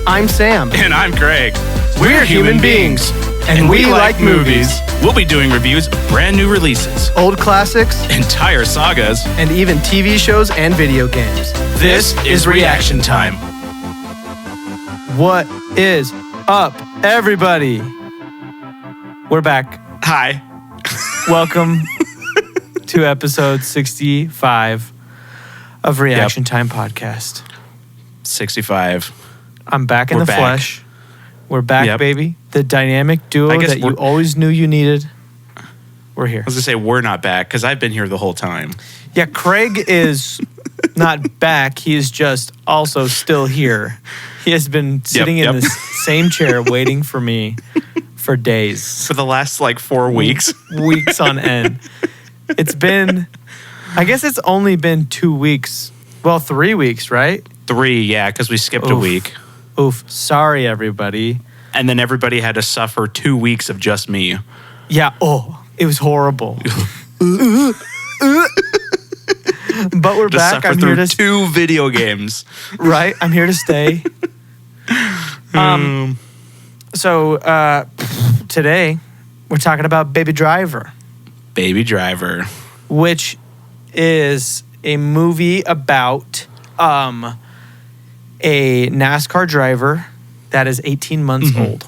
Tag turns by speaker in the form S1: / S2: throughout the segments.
S1: I'm Sam.
S2: And I'm Greg.
S1: We're human beings. And we like movies.
S2: We'll be doing reviews of brand new releases,
S1: Old classics,
S2: entire sagas,
S1: and even TV shows and video games.
S2: This is Reaction Time.
S1: What is up, everybody? We're back.
S2: Hi.
S1: Welcome to episode 65 of Reaction Time Podcast.
S2: 65.
S1: I'm back in
S2: We're
S1: the
S2: back.
S1: flesh. We're back,
S2: Yep.
S1: baby. The dynamic duo
S2: I guess
S1: that you
S2: we're-
S1: always knew you needed. We're here.
S2: I was going to say we're not back because I've been here the whole time.
S1: Yeah, Craig is not back. He is just also still here. He has been sitting in this same chair waiting for me for days.
S2: For the last 4 weeks.
S1: Weeks on end. It's been, I guess it's only been 2 weeks. Well, 3 weeks, right?
S2: 3, yeah, because we skipped a
S1: Oof.
S2: week.
S1: Oof. Sorry, everybody.
S2: And then everybody had to suffer 2 weeks of just me.
S1: Yeah. Oh, it was horrible. But we're
S2: To
S1: back.
S2: suffer
S1: I'm
S2: through
S1: here to
S2: 2 video games.
S1: Right. I'm here to stay. So today we're talking about Baby Driver,
S2: Baby Driver.
S1: which is a movie about a NASCAR driver that is 18 months old.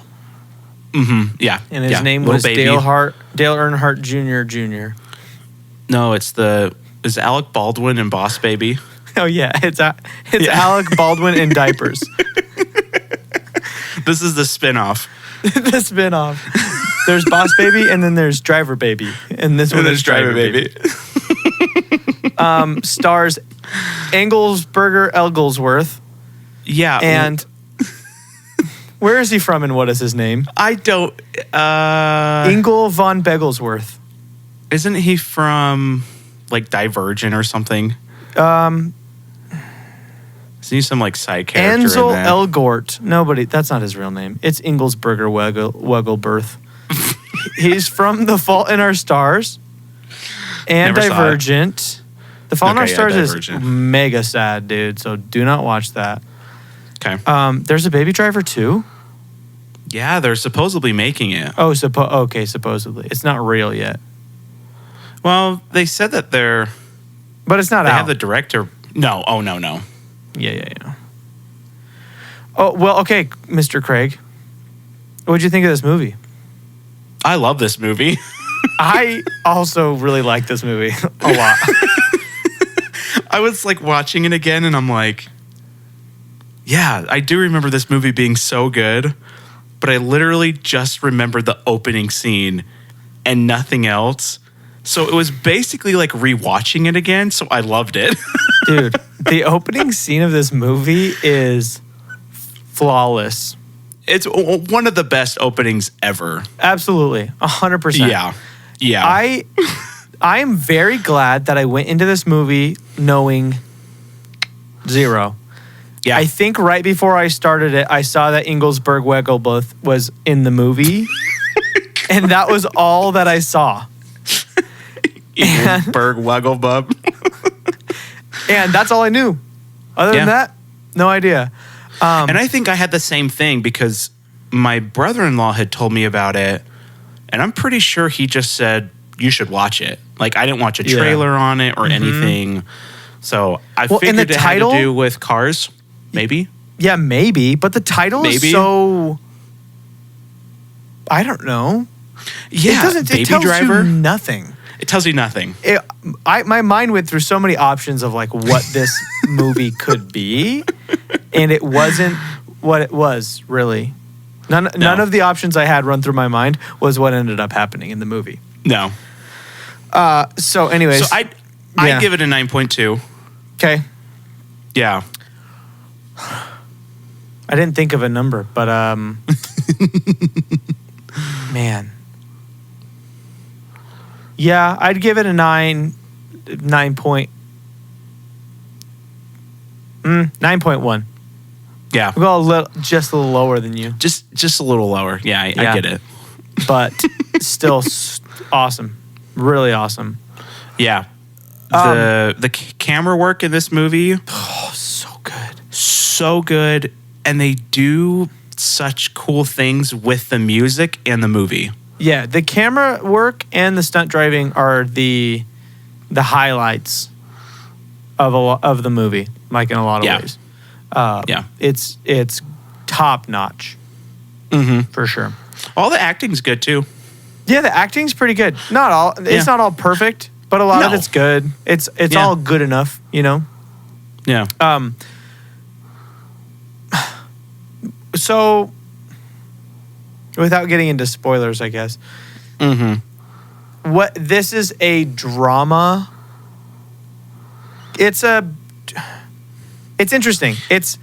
S2: Mm-hmm. Yeah.
S1: And his
S2: yeah.
S1: name
S2: Little
S1: was
S2: baby.
S1: Dale Earnhardt Jr.
S2: No, is Alec Baldwin in Boss Baby?
S1: Oh yeah, it's Alec Baldwin in diapers.
S2: This is the spinoff.
S1: The spinoff. There's Boss Baby and then there's Driver Baby. And this one is Driver Baby. Stars Engelsberger Egglesworth.
S2: Yeah.
S1: And where is he from and what is his name?
S2: I don't.
S1: Engel von Begglesworth.
S2: Isn't he from Divergent or something? Isn't he some side character
S1: Ansel
S2: in that?
S1: Elgort. That's not his real name. It's Engelsberger Weggelberth. He's from The Fault in Our Stars and
S2: Never saw it.
S1: Divergent. The Fault in Our
S2: Okay, yeah,
S1: Stars is
S2: Divergent.
S1: mega sad, dude. So do not watch that.
S2: Okay.
S1: There's a Baby Driver too.
S2: Yeah, they're supposedly making it.
S1: Oh, supposedly. It's not real yet.
S2: Well, they said that they
S1: But it's not out.
S2: have the director. No. Oh, no.
S1: Yeah. Oh, well, okay, Mr. Craig. What'd you think of this movie?
S2: I love this movie.
S1: I also really like this movie a lot.
S2: I was watching it again and I'm yeah, I do remember this movie being so good, but I literally just remembered the opening scene and nothing else. So it was basically rewatching it again, so I loved it.
S1: Dude, the opening scene of this movie is flawless.
S2: It's one of the best openings ever.
S1: Absolutely. 100%.
S2: Yeah.
S1: I am very glad that I went into this movie knowing zero.
S2: Yeah.
S1: I think right before I started it, I saw that Engelsberg Weggelberth was in the movie. And that was all that I saw.
S2: Berg Wugglebub.
S1: And that's all I knew. Other than that, no idea.
S2: And I think I had the same thing because my brother-in-law had told me about it, and I'm pretty sure he just said, you should watch it. I didn't watch a trailer on it or anything. So I figured it had to do with cars, maybe.
S1: Yeah, maybe. But the title is so... I don't know.
S2: Yeah,
S1: It
S2: Baby
S1: tells
S2: Driver.
S1: you nothing.
S2: It tells you nothing.
S1: My mind went through so many options of what this movie could be, and it wasn't what it was, really. None of the options I had run through my mind was what ended up happening in the movie.
S2: No.
S1: So anyways.
S2: So I'd give it a 9.2.
S1: Okay.
S2: Yeah.
S1: I didn't think of a number, but man. Yeah, I'd give it a 9.1.
S2: Yeah.
S1: We'll go just a little lower than you.
S2: Just a little lower. Yeah, I get it.
S1: But still awesome. Really awesome.
S2: Yeah. The camera work in this movie,
S1: Oh, so good.
S2: so good. and they do such cool things with the music and the movie.
S1: Yeah, the camera work and the stunt driving are the highlights of the movie, like in a lot of ways.
S2: Yeah.
S1: It's top notch. For sure.
S2: All the acting's good too.
S1: Yeah, the acting's pretty good. Not all. It's not all perfect, but a lot of it's good. It's all good enough, you know.
S2: Yeah.
S1: So, without getting into spoilers, I guess. This is a drama. It's interesting. It's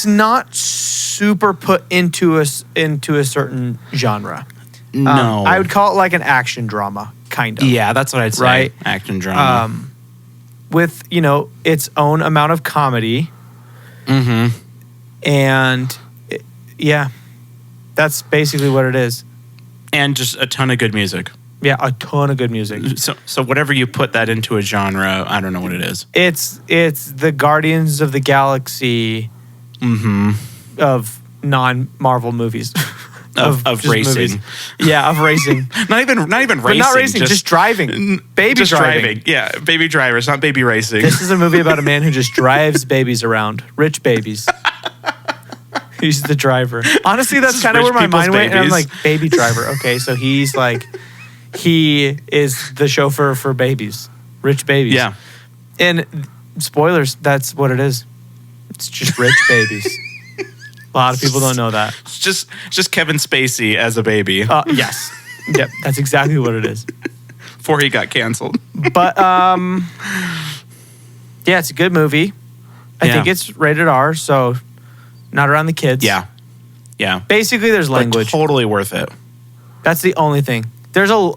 S1: not super put into a certain genre.
S2: No.
S1: I would call it like an action drama, kind of.
S2: Yeah, that's what I'd say.
S1: Right?
S2: Action drama.
S1: With, its own amount of comedy. And, that's basically what it is.
S2: And just a ton of good music.
S1: Yeah, a ton of good music.
S2: So whatever you put that into a genre, I don't know what it is.
S1: It's the Guardians of the Galaxy of non-Marvel movies.
S2: Of racing.
S1: Movies. Yeah, of racing.
S2: not even racing.
S1: But not racing, just driving. Baby driving.
S2: Yeah, baby drivers, not baby racing.
S1: This is a movie about a man who just drives babies around. Rich babies. He's the driver. Honestly, that's kind of where my mind went. And I'm like, baby driver. Okay, so he is the chauffeur for babies. Rich babies.
S2: Yeah.
S1: And spoilers, that's what it is. It's just rich babies. A lot of people don't know that.
S2: It's just Kevin Spacey as a baby.
S1: Yes. Yep, that's exactly what it is.
S2: Before he got canceled.
S1: But, it's a good movie. I think it's rated R, so not around the kids.
S2: Yeah.
S1: Basically, there's language.
S2: But totally worth it.
S1: That's the only thing. There's a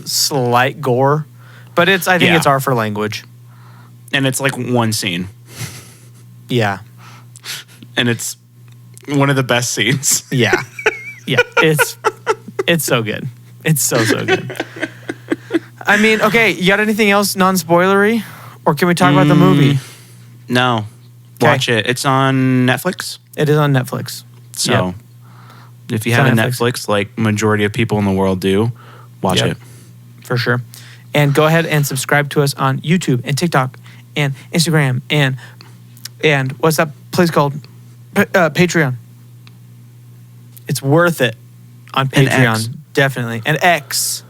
S1: slight gore, but I think it's R for language.
S2: And it's like one scene.
S1: Yeah.
S2: And it's one of the best scenes.
S1: Yeah. It's so good. It's so good. I mean, okay, you got anything else non-spoilery? Or can we talk about the movie?
S2: No. Watch it. It's on Netflix.
S1: It is on Netflix.
S2: So if you have a Netflix, like majority of people in the world do, watch it.
S1: For sure. And go ahead and subscribe to us on YouTube and TikTok and Instagram and what's that place called? Patreon. It's worth it on Patreon. Definitely. And X.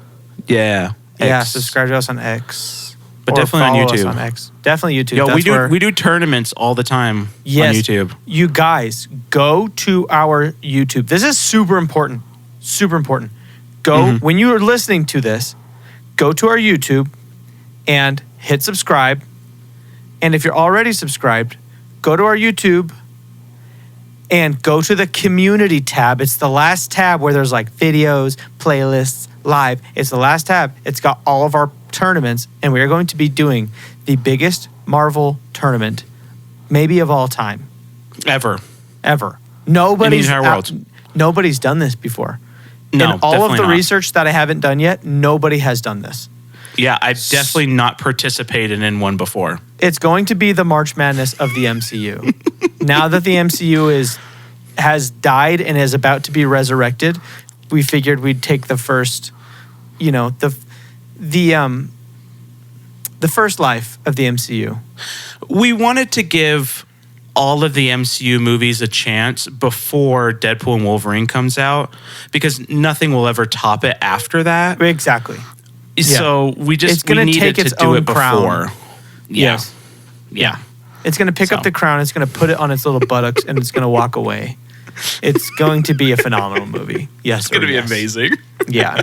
S2: Yeah.
S1: Yeah, subscribe to us on X.
S2: But definitely on YouTube.
S1: Us on X. Definitely YouTube.
S2: Yo, we do tournaments all the time on YouTube.
S1: You guys, go to our YouTube. This is super important. Super important. Go, when you are listening to this, go to our YouTube and hit subscribe. And if you're already subscribed, go to our YouTube and go to the community tab. It's the last tab where there's like videos, playlists, live. It's the last tab. It's got all of our tournaments, and we are going to be doing the biggest Marvel tournament, maybe of all time.
S2: Ever.
S1: Nobody's
S2: in the entire world.
S1: Nobody's done this before.
S2: No,
S1: in all of the
S2: not.
S1: Research that I haven't done yet, nobody has done this.
S2: Yeah, I've definitely not participated in one before.
S1: It's going to be the March Madness of the MCU. Now that the MCU has died and is about to be resurrected, we figured we'd take the first, the first life of the MCU.
S2: We wanted to give all of the MCU movies a chance before Deadpool and Wolverine comes out, because nothing will ever top it after that.
S1: Exactly.
S2: So we needed
S1: take its
S2: to do
S1: own
S2: it before.
S1: Crown.
S2: Yeah.
S1: It's going to pick up the crown. It's going to put it on its little buttocks, and it's going to walk away. It's going to be a phenomenal movie. Yes,
S2: it's going to be amazing.
S1: Yeah.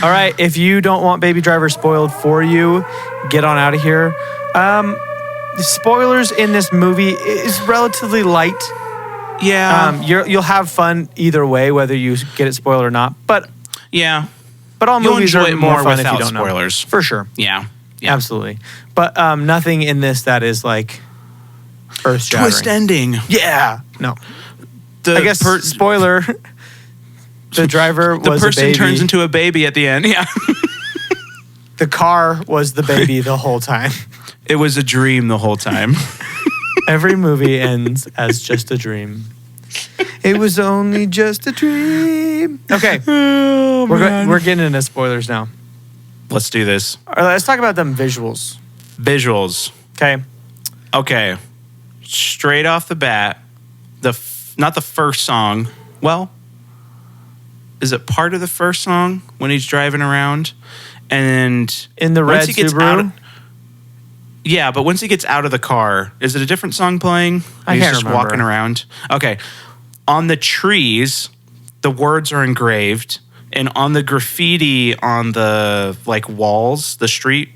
S1: All right. If you don't want Baby Driver spoiled for you, get on out of here. The spoilers in this movie is relatively light.
S2: Yeah.
S1: You'll have fun either way, whether you get it spoiled or not. But all
S2: you'll
S1: movies
S2: enjoy
S1: are
S2: it
S1: more
S2: more
S1: fun
S2: without
S1: if you don't
S2: spoilers.
S1: know. For sure.
S2: Yeah.
S1: Absolutely. But nothing in this that is like earth-shattering.
S2: Twist ending.
S1: Yeah. No. I guess spoiler. The driver was a baby.
S2: The person turns into a baby at the end. Yeah.
S1: The car was the baby the whole time.
S2: It was a dream the whole time.
S1: Every movie ends as just a dream. It was only just a dream. Okay.
S2: Oh,
S1: We're getting into spoilers now.
S2: Let's do this.
S1: All right, let's talk about them visuals.
S2: Visuals.
S1: Okay.
S2: Okay. Straight off the bat, not the first song. Well, is it part of the first song when he's driving around? And
S1: In the red Subaru?
S2: Yeah, but once he gets out of the car, is it a different song playing?
S1: I
S2: He's
S1: can't
S2: just
S1: remember.
S2: walking around. Okay. On the trees, the words are engraved, and on the graffiti on the like walls, the street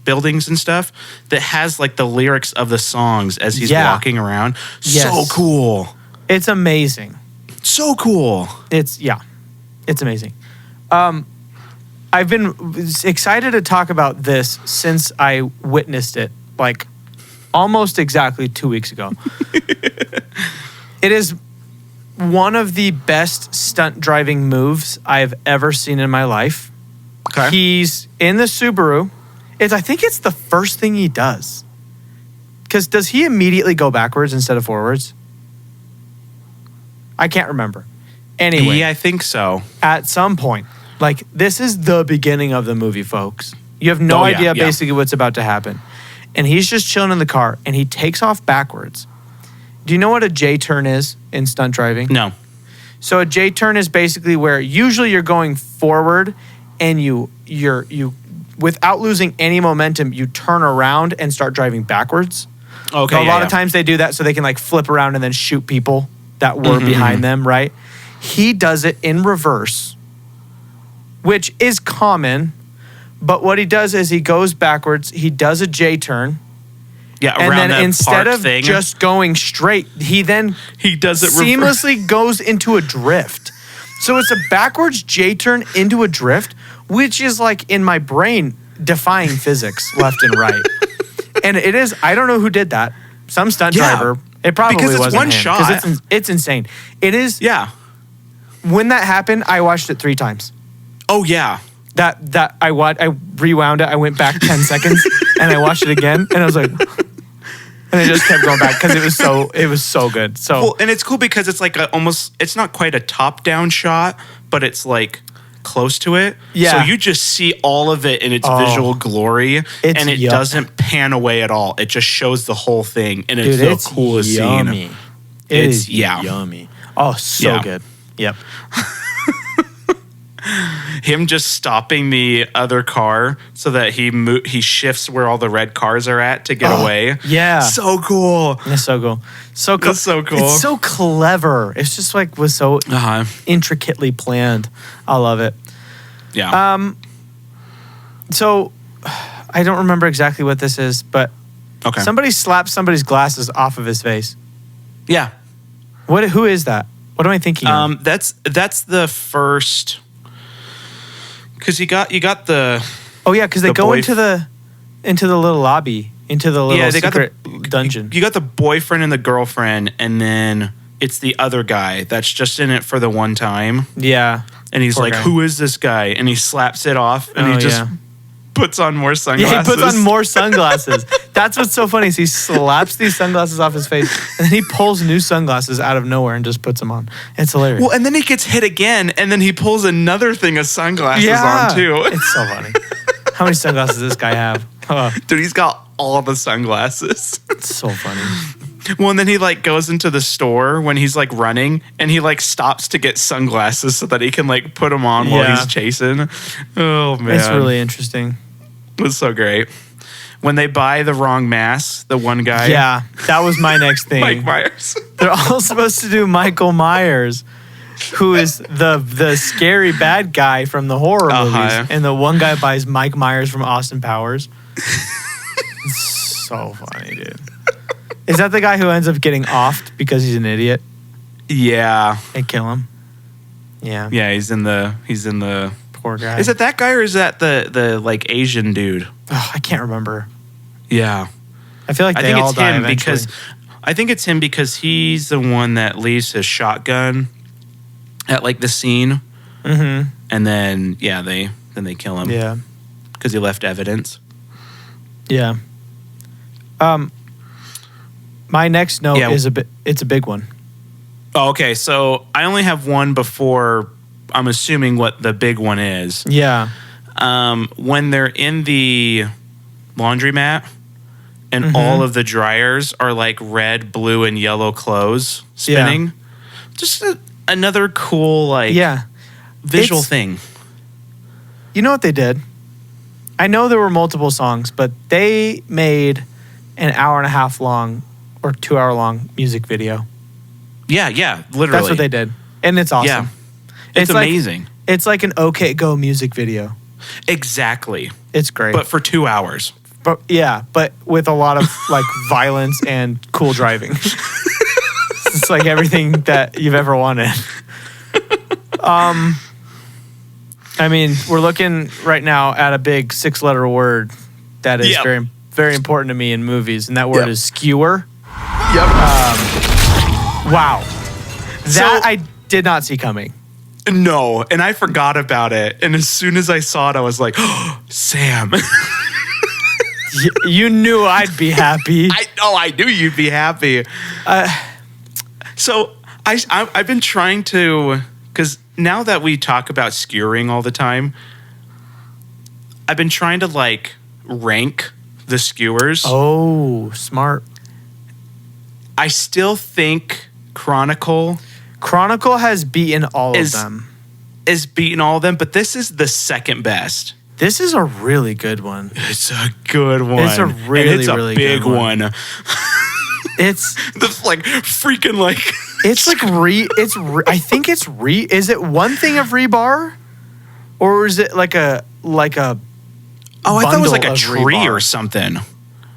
S2: buildings and stuff, that has like the lyrics of the songs as he's walking around.
S1: Yes.
S2: So cool.
S1: It's amazing.
S2: So cool.
S1: It's amazing. I've been excited to talk about this since I witnessed it, like almost exactly 2 weeks ago. It is one of the best stunt driving moves I've ever seen in my life.
S2: Okay.
S1: He's in the Subaru. I think it's the first thing he does. Because does he immediately go backwards instead of forwards? I can't remember. Anyway.
S2: Yeah, I think so.
S1: At some point. Like, this is the beginning of the movie, folks. You have no idea basically what's about to happen. And he's just chilling in the car, and he takes off backwards. Do you know what a J-turn is in stunt driving?
S2: No.
S1: So a J-turn is basically where usually you're going forward, and you without losing any momentum, you turn around and start driving backwards.
S2: Okay.
S1: So a lot of times they do that so they can like flip around and then shoot people that were behind them, right? He does it in reverse, which is common, but what he does is he goes backwards, he does a J-turn,
S2: Yeah,
S1: and
S2: around
S1: then instead of
S2: thing,
S1: just going straight, he then
S2: he does it
S1: seamlessly goes into a drift. So it's a backwards J-turn into a drift, which is like in my brain defying physics left and right. And it is, I don't know who did that. Some stunt driver. It probably
S2: because it's
S1: wasn't
S2: one
S1: him,
S2: shot.
S1: 'cause it's insane. It is.
S2: Yeah.
S1: When that happened, I watched it 3 times.
S2: Oh yeah.
S1: That I rewound it. I went back 10 seconds and I watched it again, and I was like, and I just kept going back because it was so good. So
S2: Well, and it's cool because it's like it's not quite a top down shot, but it's like close to it.
S1: Yeah.
S2: So you just see all of it in its visual glory, and it doesn't pan away at all. It just shows the whole thing, and it's the coolest
S1: yummy.
S2: scene.
S1: It's
S2: yeah.
S1: yummy. Oh, so
S2: Yeah.
S1: good. Yep.
S2: Him just stopping the other car so that he shifts where all the red cars are at to get away.
S1: Yeah.
S2: So cool.
S1: It's so cool. So cool.
S2: That's so cool.
S1: It's so clever. It's just like was so intricately planned. I love it.
S2: Yeah.
S1: So I don't remember exactly what this is, but
S2: okay.
S1: somebody slapped somebody's glasses off of his face.
S2: Yeah.
S1: Who is that? What am I thinking of?
S2: That's the first, because you got the
S1: Oh yeah, because they
S2: the
S1: go
S2: boy-
S1: into the little lobby, into the little
S2: they got
S1: secret dungeon.
S2: You got the boyfriend and the girlfriend, and then it's the other guy that's just in it for the one time,
S1: Yeah.
S2: and he's
S1: Poor
S2: like,
S1: guy.
S2: "Who is this guy?" And he slaps it off, and
S1: Oh,
S2: he just
S1: yeah.
S2: puts on more sunglasses.
S1: Yeah, he puts on more sunglasses. That's what's so funny is he slaps these sunglasses off his face, and then he pulls new sunglasses out of nowhere and just puts them on. It's hilarious.
S2: Well, and then he gets hit again, and then he pulls another thing of sunglasses on too.
S1: It's so funny. How many sunglasses does this guy have? Oh,
S2: Dude, he's got all the sunglasses.
S1: it's so funny.
S2: Well, and then he like goes into the store when he's like running, and he like stops to get sunglasses so that he can like put them on while
S1: Yeah.
S2: he's chasing. Oh man,
S1: It's really interesting.
S2: it's so great. When they buy the wrong mask, the one guy,
S1: Yeah, that was my next thing.
S2: Mike Myers.
S1: They're all supposed to do Michael Myers, who is the scary bad guy from the horror movies, and the one guy buys Mike Myers from Austin Powers. It's so funny, dude. Is that the guy who ends up getting offed because he's an idiot?
S2: Yeah,
S1: They kill him. Yeah,
S2: yeah, he's in the.
S1: poor guy.
S2: Is it that guy or is that the like Asian dude?
S1: Oh, I can't remember.
S2: Yeah,
S1: I feel like
S2: I
S1: they
S2: think
S1: all
S2: it's
S1: die
S2: him
S1: eventually.
S2: because I think it's him because he's the one that leaves his shotgun at like the scene,
S1: Mm-hmm.
S2: and then they kill him.
S1: Yeah.
S2: because he left evidence.
S1: Yeah. My next note
S2: Yeah.
S1: is it's a big one.
S2: Oh, okay. So I only have one before I'm assuming what the big one is.
S1: Yeah.
S2: When they're in the laundromat and
S1: Mm-hmm.
S2: all of the dryers are like red, blue, and yellow clothes spinning. Just another cool, like,
S1: Yeah.
S2: visual
S1: It's-
S2: thing.
S1: You know what they did? I know there were multiple songs, but they made an hour and a half long or 2 hour long music video.
S2: Yeah, literally.
S1: That's what they did. And it's awesome.
S2: Yeah. It's
S1: like-
S2: amazing.
S1: It's like an OK Go music video.
S2: Exactly.
S1: It's great.
S2: But for 2 hours.
S1: But with a lot of like violence and cool driving. It's like everything that you've ever wanted. I mean, we're looking right now at a big 6-letter word that is
S2: Yep.
S1: very, very important to me in movies, and that word
S2: Yep.
S1: is skewer.
S2: Yep.
S1: Wow, that
S2: So-
S1: I did not see coming.
S2: No, and I forgot about it. And as soon as I saw it, I was like, oh, Sam.
S1: You knew I'd be happy.
S2: I knew you'd be happy. So I've been trying to, because now that we talk about skewering all the time, I've been trying to like rank the skewers.
S1: Oh, smart.
S2: I still think Chronicle
S1: Chronicle has beaten all
S2: Is-
S1: of them.
S2: is beating all of them, but this is the second best.
S1: This is a really good one.
S2: It's a good one.
S1: It's a really,
S2: and it's a
S1: really
S2: big
S1: good one.
S2: one.
S1: It's
S2: The like freaking like.
S1: It's like I think it's is it one thing of rebar? Or is it like a
S2: Oh, I thought it was like a
S1: bundle of
S2: tree
S1: rebar?
S2: or something.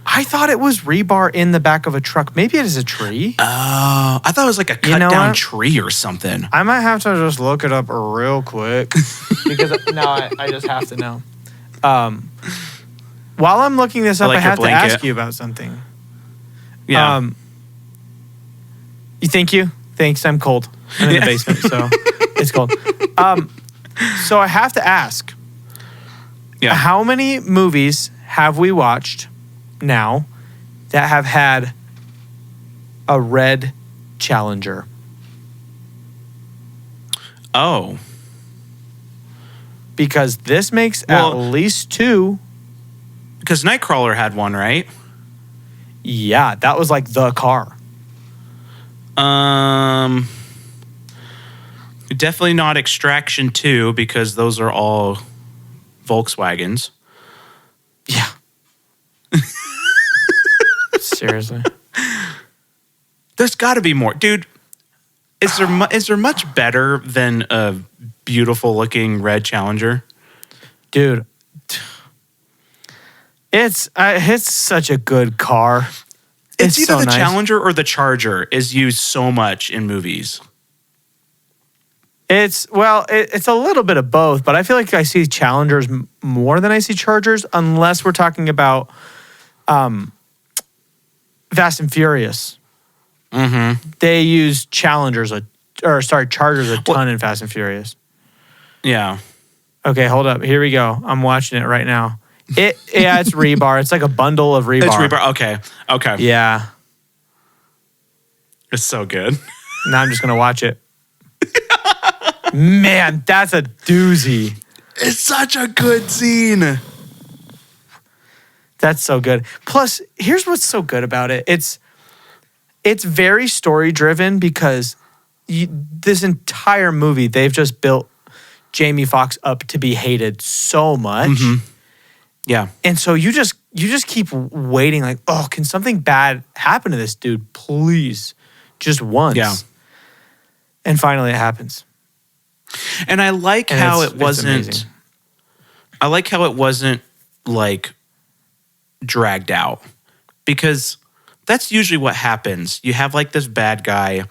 S1: I thought it was rebar in the back of a truck. Maybe it is a tree.
S2: Oh, I thought it was like a cut
S1: know
S2: down
S1: what?
S2: tree or something.
S1: I might have to just look it up real quick because now I just have to know. While I'm looking this up,
S2: like
S1: I
S2: your
S1: have to
S2: blanket.
S1: ask you about something.
S2: Yeah.
S1: Thanks. I'm cold. I'm in the basement, so it's cold. So I have to ask,
S2: yeah.
S1: how many movies have we watched now that have had a red Challenger?
S2: Oh.
S1: Because this makes
S2: Well-
S1: at least 2.
S2: Because Nightcrawler had one, right?
S1: Yeah, that was like the car.
S2: Definitely not Extraction 2 because those are all Volkswagens.
S1: Yeah. Seriously.
S2: There's got to be more. Dude, is there much better than a beautiful looking red Challenger?
S1: Dude. It's such a good car.
S2: It's either
S1: so
S2: the
S1: nice.
S2: Challenger or the Charger is used so much in movies.
S1: It's a little bit of both, but I feel like I see Challengers more than I see Chargers, unless we're talking about Fast and Furious.
S2: Mm-hmm.
S1: They use Chargers a ton in Fast and Furious.
S2: Yeah.
S1: Okay, hold up. Here we go. I'm watching it right now. It's rebar. It's like a bundle of rebar.
S2: It's rebar. Okay.
S1: Yeah.
S2: It's so good.
S1: Now I'm just gonna watch it. Man, that's a doozy.
S2: It's such a good scene.
S1: That's so good. Plus, here's what's so good about it. It's very story driven because this entire movie they've just built Jamie Foxx up to be hated so much.
S2: Mm-hmm. Yeah.
S1: And so you just keep waiting like, "Oh, can something bad happen to this dude, please?" Just once.
S2: Yeah.
S1: And finally it happens.
S2: And I like
S1: And
S2: how
S1: it's
S2: it wasn't.
S1: amazing.
S2: I like how it wasn't like dragged out because that's usually what happens. You have like this bad guy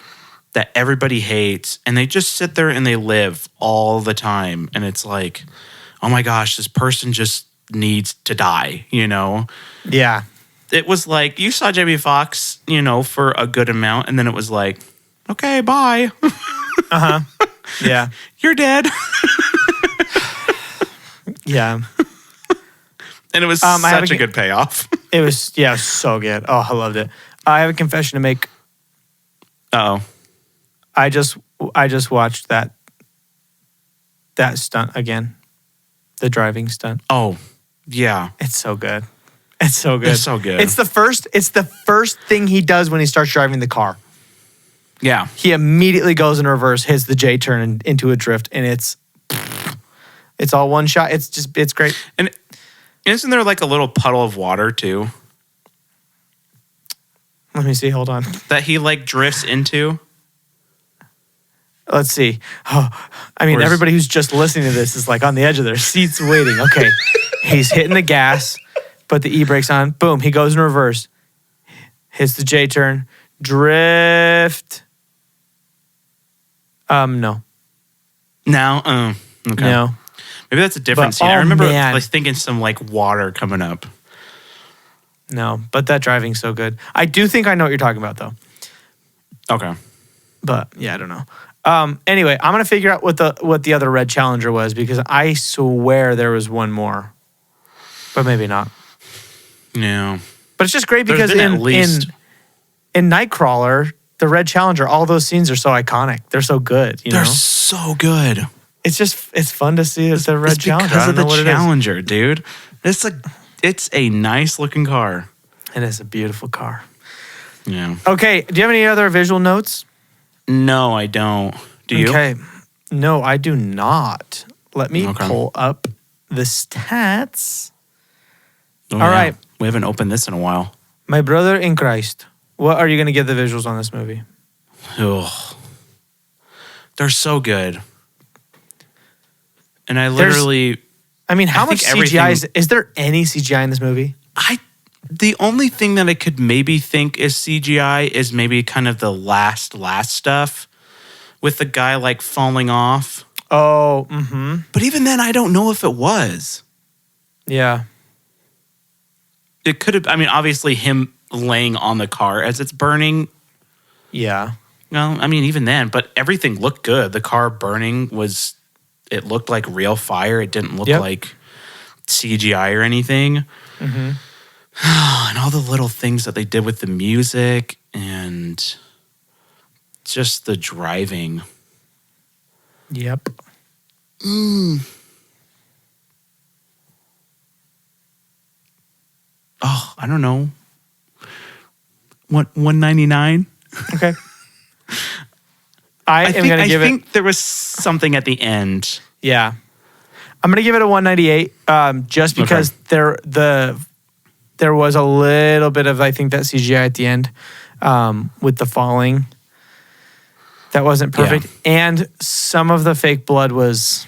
S2: that everybody hates, and they just sit there and they live all the time, and it's like, oh my gosh, this person just needs to die. You know,
S1: Yeah.
S2: it was like you saw Jamie Foxx, for a good amount, and then it was like, okay, bye,
S1: Yeah.
S2: you're dead.
S1: Yeah.
S2: And it was
S1: I have
S2: such a good payoff.
S1: It was so good. Oh, I loved it. I have a confession to make.
S2: Uh-oh.
S1: I just watched that stunt again. The driving stunt.
S2: Oh, yeah.
S1: It's so good. It's so good.
S2: It's so good.
S1: It's the first thing he does when he starts driving the car.
S2: Yeah.
S1: He immediately goes in reverse, hits the J turn into a drift, and it's all one shot. It's great.
S2: And isn't there like a little puddle of water too
S1: Let me see. Hold on.
S2: that he like drifts into?
S1: Let's see. Oh, I mean, everybody who's just listening to this is like on the edge of their seats waiting. Okay. He's hitting the gas, put the e-brakes on. Boom. He goes in reverse. Hits the J turn. Drift. No.
S2: No. Okay.
S1: No.
S2: Maybe that's a different
S1: But,
S2: scene. I
S1: oh,
S2: remember
S1: man.
S2: like thinking some like water coming up.
S1: No. But that driving's so good. I do think I know what you're talking about, though.
S2: Okay.
S1: But yeah, I don't know. Anyway, I'm gonna figure out what the other red challenger was because I swear there was one more, but maybe not.
S2: Yeah.
S1: But it's just great
S2: There's
S1: because
S2: been at least-
S1: in Nightcrawler, the red challenger, all those scenes are so iconic. They're so good. You
S2: They're
S1: know,
S2: so good.
S1: it's fun to see the red
S2: It's
S1: challenger. I
S2: because
S1: don't
S2: of the
S1: know what it is.
S2: Challenger, dude. It's a nice looking car.
S1: It is a beautiful car.
S2: Yeah.
S1: Okay, do you have any other visual notes?
S2: No, I don't. Do you?
S1: Okay, no, I do not. Let me
S2: Okay.
S1: pull up the stats.
S2: Oh,
S1: All right.
S2: We haven't opened this in a while.
S1: My brother in Christ. What are you going to give the visuals on this movie?
S2: Ugh. They're so good. And I literally,
S1: I mean, how much
S2: think
S1: CGI
S2: everything-
S1: is there any CGI in this movie?
S2: the only thing that I could maybe think is CGI is maybe kind of the last stuff with the guy like falling off.
S1: Oh, mm-hmm.
S2: But even then, I don't know if it was.
S1: Yeah.
S2: It could have, I mean, obviously him laying on the car as it's burning.
S1: Yeah.
S2: No, I mean, even then, but everything looked good. The car burning it looked like real fire. It didn't look like CGI or anything.
S1: Mm-hmm.
S2: And all the little things that they did with the music and just the driving.
S1: Yep.
S2: Oh, I don't know. What, $199?
S1: Okay. I
S2: think there was something at the end.
S1: Yeah. I'm going to give it a 198 just because there was a little bit of, I think, that CGI at the end with the falling. That wasn't perfect.
S2: Yeah.
S1: And some of the fake blood was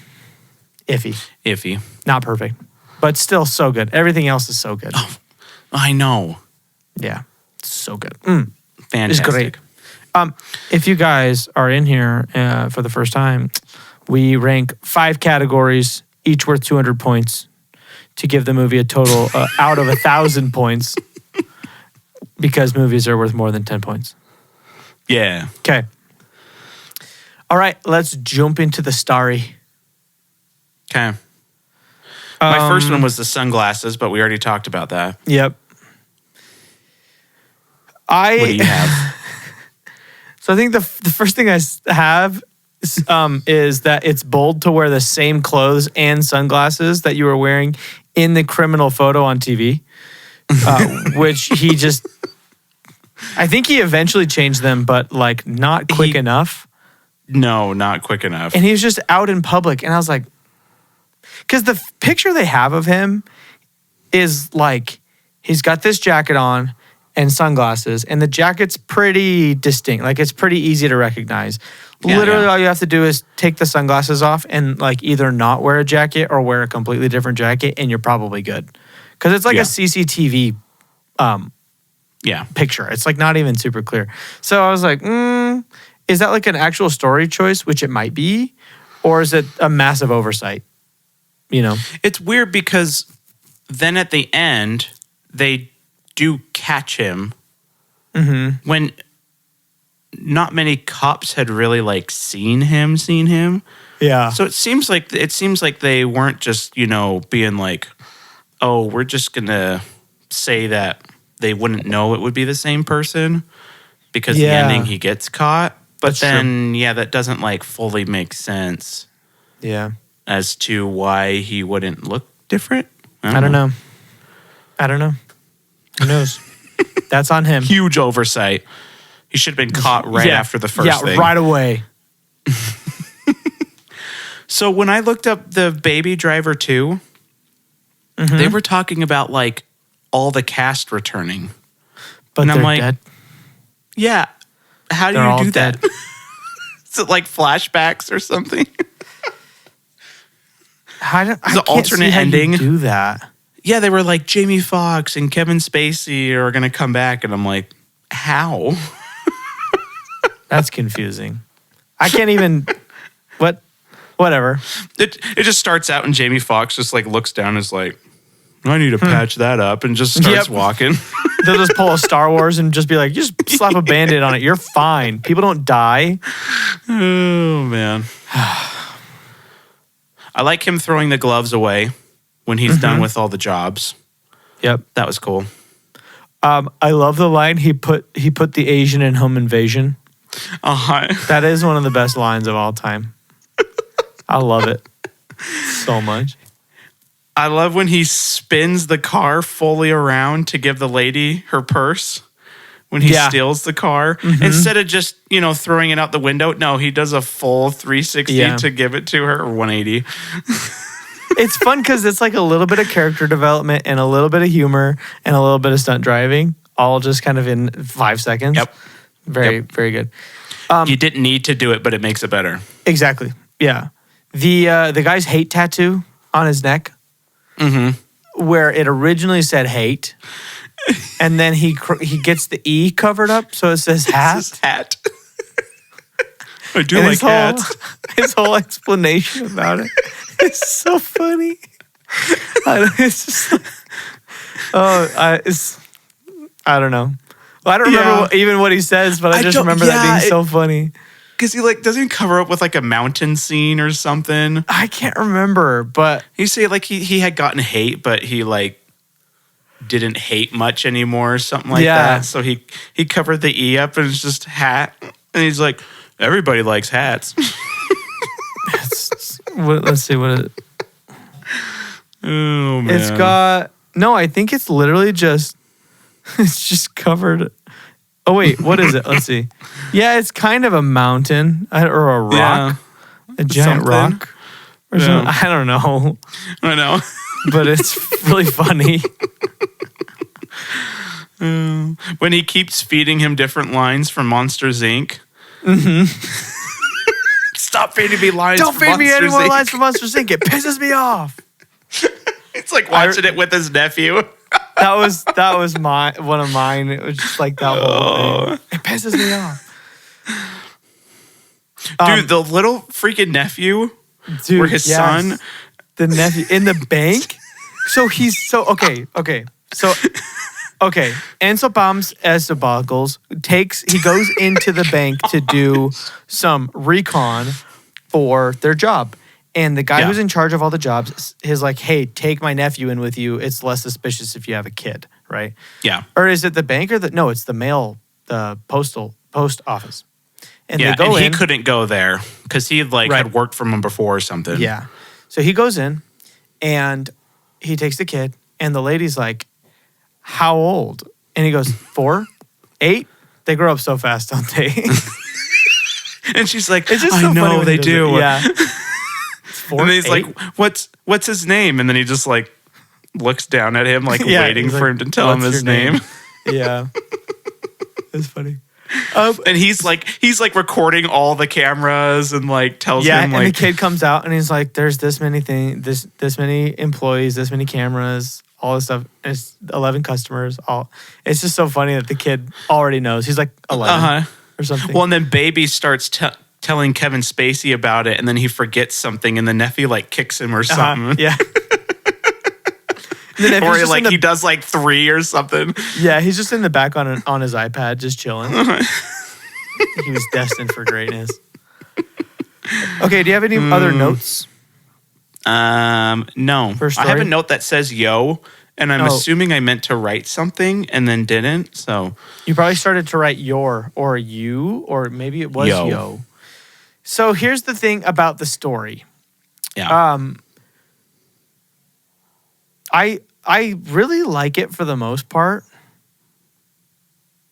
S1: iffy. Not perfect. But still so good. Everything else is so good.
S2: Oh, I know.
S1: Yeah. So good.
S2: Fantastic.
S1: It's great. If you guys are in here for the first time, we rank 5 categories, each worth 200 points, to give the movie a total out of 1,000 points, because movies are worth more than 10 points.
S2: Yeah.
S1: Okay. All right, let's jump into the starry.
S2: Okay. My first one was the sunglasses, but we already talked about that.
S1: Yep.
S2: What do you have?
S1: So I think the first thing I have is that it's bold to wear the same clothes and sunglasses that you were wearing in the criminal photo on TV, which he just, I think he eventually changed them, but like not quick enough.
S2: No, not quick enough.
S1: And he was just out in public. And I was like, because the picture they have of him is like, he's got this jacket on and sunglasses, and the jacket's pretty distinct. Like, it's pretty easy to recognize.
S2: Yeah,
S1: Literally,
S2: yeah.
S1: all you have to do is take the sunglasses off and like either not wear a jacket or wear a completely different jacket, and you're probably good. Because it's like
S2: Yeah.
S1: a CCTV
S2: Yeah.
S1: picture. It's like not even super clear. So I was like, is that like an actual story choice, which it might be, or is it a massive oversight? You know?
S2: It's weird because then at the end, they do catch him when not many cops had really like seen him.
S1: Yeah.
S2: So it seems like they weren't just, being like, oh, we're just gonna say that they wouldn't know it would be the same person because the
S1: Yeah.
S2: ending he gets caught. But
S1: That's
S2: then, yeah, that doesn't like fully make sense
S1: Yeah.
S2: as to why he wouldn't look different.
S1: I don't know. Who knows? That's on him.
S2: Huge oversight. He should have been caught right
S1: Yeah.
S2: after the first thing.
S1: Yeah, right away.
S2: So when I looked up the Baby Driver 2, they were talking about like all the cast returning.
S1: But
S2: And I'm
S1: they're
S2: like,
S1: dead.
S2: Yeah. How do
S1: They're all
S2: you do that?
S1: dead.
S2: Is it like flashbacks or something?
S1: I can't
S2: alternate
S1: see how you
S2: ending.
S1: do that.
S2: Yeah, they were like Jamie Foxx and Kevin Spacey are going to come back. And I'm like, how?
S1: That's confusing. I can't even. Whatever.
S2: It just starts out and Jamie Foxx just like looks down and is like, I need to patch that up and just starts
S1: Yep.
S2: walking.
S1: They'll just pull a Star Wars and just be like, just slap a Band-Aid on it. You're fine. People don't die.
S2: Oh, man. I like him throwing the gloves away when he's done with all the jobs.
S1: Yep.
S2: That was cool.
S1: I love the line he put the Asian in Home Invasion. That is one of the best lines of all time. I love it so much.
S2: I love when he spins the car fully around to give the lady her purse when he steals the car. Instead of just, throwing it out the window. No, he does a full 360 to give it to her, or 180.
S1: It's fun because it's like a little bit of character development and a little bit of humor and a little bit of stunt driving, all just kind of in 5 seconds.
S2: Yep.
S1: Very good.
S2: You didn't need to do it, but it makes it better.
S1: Exactly. Yeah. The guy's hate tattoo on his neck, where it originally said hate, and then he gets the E covered up, so it says hat.
S2: His hat. I do
S1: And
S2: like hats.
S1: His whole explanation about it is so funny. It's just like, I don't know. Well, I don't remember even what he says, but I just remember that being so funny.
S2: Because he doesn't he cover up with like a mountain scene or something?
S1: I can't remember, but
S2: You say like he had gotten hate, but he like didn't hate much anymore or something like that. So he covered the E up and it's just hat. And he's like, everybody likes hats.
S1: let's see what it.
S2: Oh man.
S1: It's got I think it's literally just it's just covered. Oh wait, what is it? Let's see. Yeah, it's kind of a mountain or a rock, a giant
S2: Something.
S1: rock or something. I don't know,
S2: I know.
S1: but it's really funny.
S2: When he keeps feeding him different lines from Monsters Inc. Stop feeding me lines.
S1: Don't
S2: from
S1: feed me any
S2: Monsters,
S1: more
S2: Inc.
S1: lines from Monsters Inc. It pisses me off.
S2: It's like watching it with his nephew.
S1: That was one of mine. It was just like that whole thing. It pisses me off.
S2: Dude, the little freaking nephew
S1: Dude,
S2: or his son.
S1: The nephew in the bank. So he's okay. So Ansel Palms Estabagles he goes into the bank to do some recon for their job. And the guy who's in charge of all the jobs is like, hey, take my nephew in with you. It's less suspicious if you have a kid, right?
S2: Yeah.
S1: Or is it the bank or no, it's the post office. And they go
S2: he
S1: in.
S2: couldn't go there because he had worked from him before or something.
S1: Yeah. So he goes in and he takes the kid and the lady's like, how old? And he goes, 4, 8. They grow up so fast, don't they?
S2: And she's like,
S1: It's just
S2: I
S1: so funny
S2: know
S1: when
S2: they
S1: he does
S2: do.
S1: it. Yeah. 4,
S2: And he's
S1: 8?
S2: like, what's his name? And then he just like looks down at him, like waiting
S1: he's
S2: for
S1: like,
S2: him to tell him
S1: "What's
S2: his
S1: your
S2: name.
S1: Yeah. It's funny.
S2: And he's like recording all the cameras and like tells him
S1: and
S2: like
S1: the kid comes out and he's like, there's this many things, this many employees, this many cameras, all this stuff. And it's 11 customers. It's just so funny that the kid already knows. He's like 11 or something.
S2: Well, and then Baby starts telling Kevin Spacey about it, and then he forgets something, and the nephew like kicks him or something.
S1: Yeah.
S2: Or he does like 3 or something.
S1: Yeah, he's just in the back on his iPad, just chilling. He was destined for greatness. Okay, do you have any other notes?
S2: No.
S1: First
S2: I have a
S1: story?
S2: note that says yo, And I'm assuming I meant to write something and then didn't. So
S1: you probably started to write your or you, or maybe it was yo. So here's the thing about the story.
S2: yeah.
S1: I really like it for the most part.